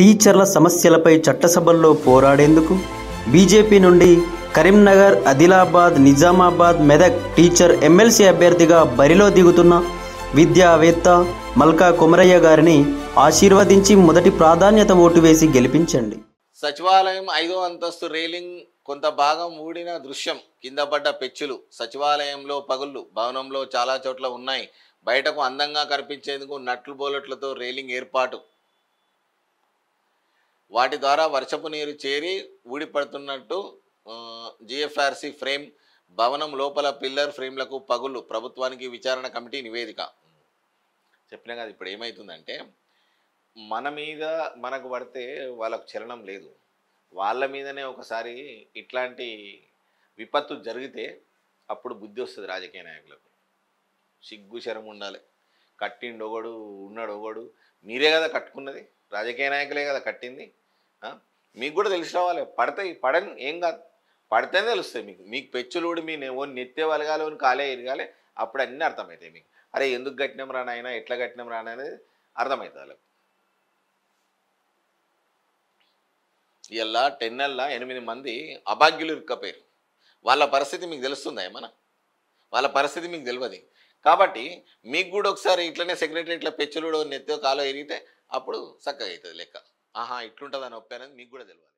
టీచర్ల సమస్యలపై చట్టసభల్లో పోరాడేందుకు బీజేపీ నుండి కరీంనగర్, ఆదిలాబాద్, నిజామాబాద్, మెదక్ టీచర్ ఎమ్మెల్సీ అభ్యర్థిగా బరిలో దిగుతున్న విద్యావేత్త మల్కా కొమరయ్య గారిని ఆశీర్వదించి మొదటి ప్రాధాన్యత ఓటు వేసి గెలిపించండి. సచివాలయం 5వ అంతస్తు రైలింగ్ కొంత భాగం ఊడిన దృశ్యం, కింద పడ్డ పెచ్చులు, సచివాలయంలో పగుళ్ళు, భవనంలో చాలా చోట్ల ఉన్నాయి. బయటకు అందంగా కనిపించేందుకు నట్లు బోలట్లతో రైలింగ్ ఏర్పాటు. వాటి ద్వారా వర్షపు నీరు చేరి ఊడిపడుతున్నట్టు జిఎఫ్ఆర్సి ఫ్రేమ్, భవనం లోపల పిల్లర్ ఫ్రేమ్లకు పగుళ్ళు. ప్రభుత్వానికి విచారణ కమిటీ నివేదిక. చెప్పినా కదా, ఇప్పుడు ఏమవుతుందంటే మన మీద మనకు పడితే వాళ్ళకు చలనం లేదు, వాళ్ళ మీదనే ఒకసారి ఇట్లాంటి విపత్తు జరిగితే అప్పుడు బుద్ధి వస్తుంది రాజకీయ నాయకులకు. సిగ్గు శరం ఉండాలి. కట్టిండు ఒకడు, ఉన్నాడు ఒకడు. మీరే కదా కట్టుకున్నది, రాజకీయ నాయకులే కదా కట్టింది. మీకు కూడా తెలిసి రావాలి. పడతాయి, పడని ఏం కాదు, పడితేనే తెలుస్తాయి మీకు. మీకు పెచ్చులుడి మీ నెత్తే వలగాలి, కాలే ఎరగాలి, అప్పుడు అన్నీ అర్థమవుతాయి మీకు. అరే ఎందుకు కట్టినాం రానైనా, ఎట్లా కట్టినాం రాననేది అర్థమవుతుంది వాళ్ళకి. ఇలా 8 మంది అభాగ్యులు ఇరుక్కపోయారు. వాళ్ళ పరిస్థితి మీకు తెలుస్తుందా ఏమన్నా? వాళ్ళ పరిస్థితి మీకు తెలియదు. కాబట్టి మీకు కూడా ఒకసారి ఇట్లనే సెక్రటరీలో పెచ్చులుడు నెత్తో కాలో ఎరిగితే అప్పుడు చక్కగా అవుతుంది లెక్క. ఆహా ఇట్లుంటుంది అని ఒప్పి అనేది మీకు కూడా తెలియాలి.